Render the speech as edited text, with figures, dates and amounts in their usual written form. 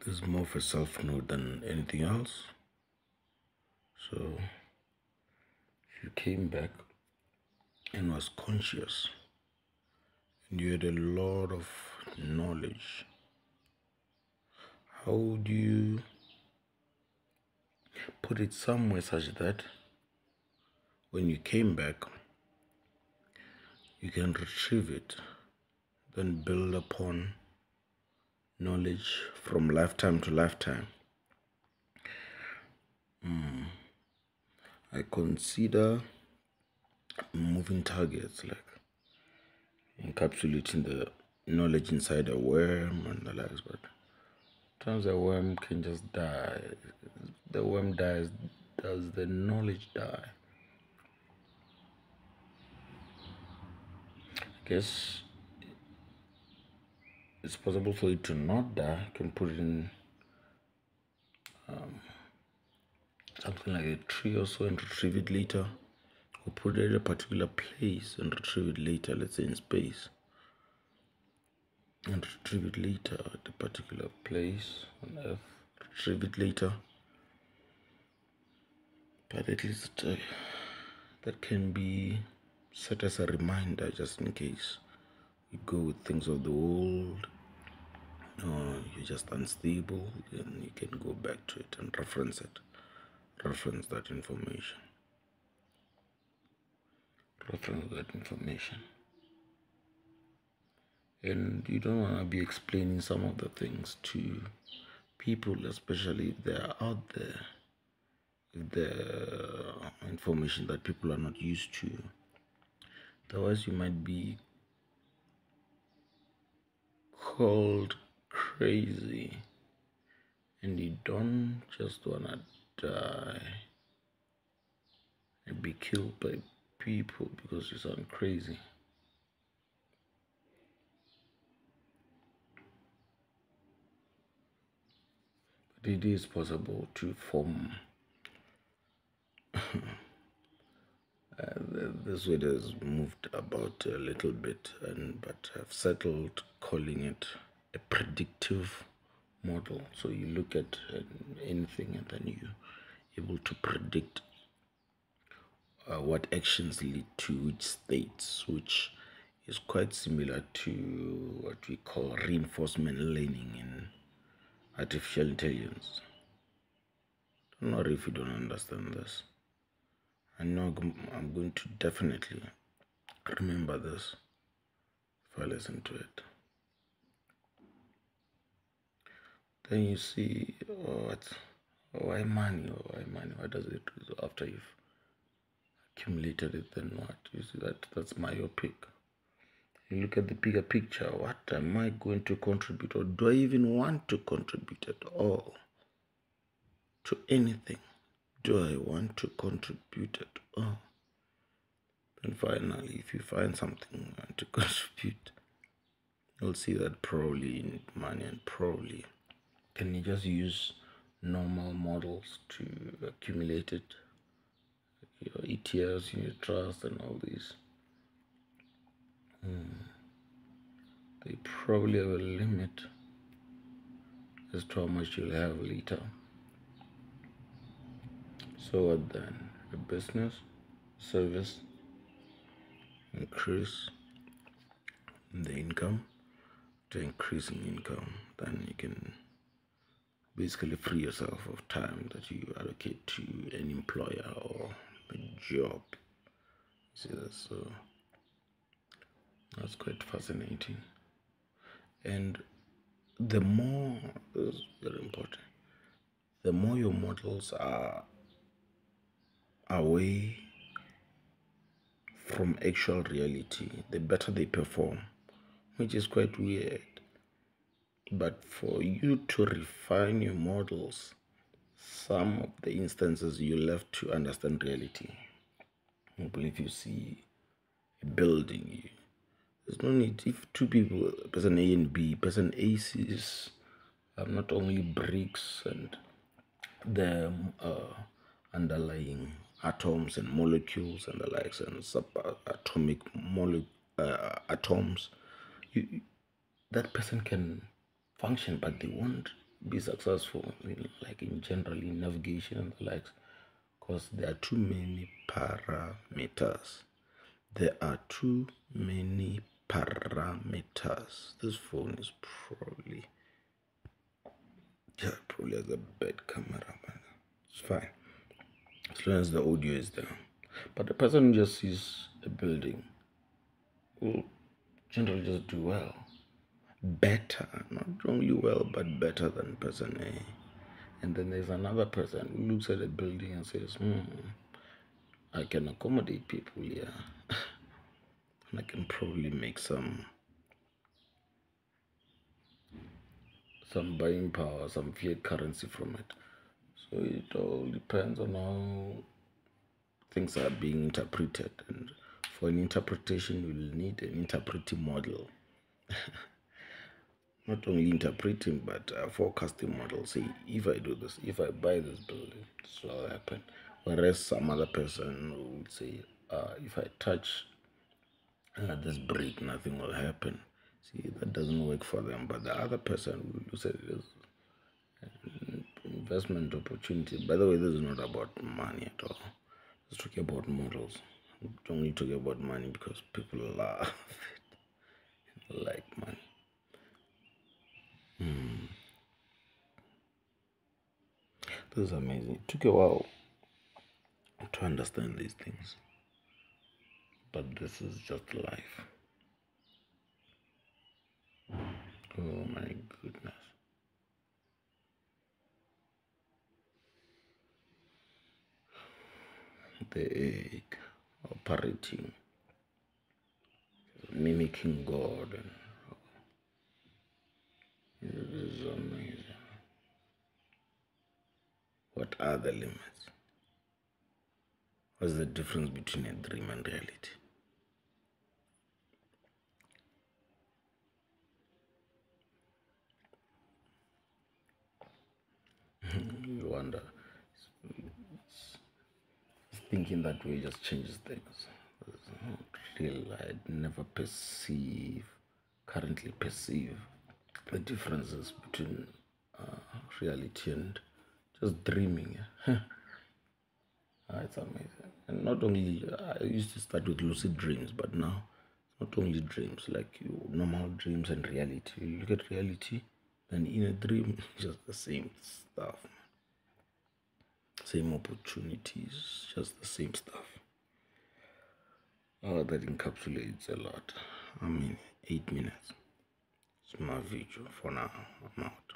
This is more of a self-note than anything else. So if you came back and was conscious and you had a lot of knowledge, how do you put it somewhere such that when you came back, you can retrieve it, then build upon knowledge from lifetime to lifetime? I consider moving targets like encapsulating the knowledge inside a worm and the likes, but sometimes the worm can just die. The worm dies, does the knowledge die? I guess it's possible for it to not die. You can put it in something like a tree or so and retrieve it later, or put it at a particular place and retrieve it later, let's say in space, and retrieve it later at a particular place on Earth, retrieve it later. But at least that can be set as a reminder just in case you go with things of the old, or you're just unstable, then you can go back to it and reference that information. And you don't want to be explaining some of the things to people, especially if they're out there, if the information that people are not used to. Otherwise, you might be called crazy, and you don't just want to die and be killed by people because you sound crazy. But it is possible to form this way has moved about a little bit, but I've settled calling it a predictive model. So you look at anything and then you're able to predict what actions lead to which states, which is quite similar to what we call reinforcement learning in artificial intelligence. I don't know if you don't understand this. I know I'm going to definitely remember this if I listen to it. Then you see, why money? What does it do after you've accumulated it? Then what? You see that's myopic. You look at the bigger picture. What am I going to contribute, or do I even want to contribute at all to anything? Do I want to contribute at all? And finally, if you find something you want to contribute, you'll see that probably you need money, and probably can you just use normal models to accumulate it, your ETFs, your trust, and all these. They probably have a limit as to how much you'll have later. So what then? A business, service, increase the income. To increasing income, then you can basically free yourself of time that you allocate to an employer or a job. See that? So that's quite fascinating. And the more, this is very important, the more your models are away from actual reality, the better they perform, which is quite weird. But for you to refine your models, some of the instances you left to understand reality. For example, if you see a building, there's no need. If two people, person A and B, person A sees not only bricks and the underlying atoms and molecules and the likes and subatomic atoms, that person can function, but they won't be successful in, like in general in navigation and the likes, because there are too many parameters. There are too many parameters. This phone is probably, yeah, probably has a bad camera, man. It's fine as long as the audio is there. But the person who just sees a building will generally just do well, better, not only well but better than person A. And then there's another person who looks at a building and says, I can accommodate people here. And I can probably make some buying power, some fiat currency from it. So it all depends on how things are being interpreted. And for an interpretation, you will need an interpreting model. Not only interpreting, but forecasting model. Say, if I do this, if I buy this building, this will happen. Whereas some other person would say, if I touch this brick, nothing will happen. See, that doesn't work for them. But the other person will say it is investment opportunity. By the way, this is not about money at all. Let's talk about models. Don't only talk about money because people love it, like money. This is amazing. It took a while to understand these things, but this is just life. Oh my goodness. The egg operating, mimicking God. It is amazing. What are the limits? What's the difference between a dream and reality? You wonder. Thinking that way just changes things. It's not real. I'd never currently perceive the differences between reality and just dreaming. It's amazing. And not only, I used to start with lucid dreams, but now it's not only dreams, like normal dreams and reality. You look at reality, and in a dream, just the same stuff. Same opportunities, just the same stuff. Oh, that encapsulates a lot. 8 minutes. It's my video for now. I'm out.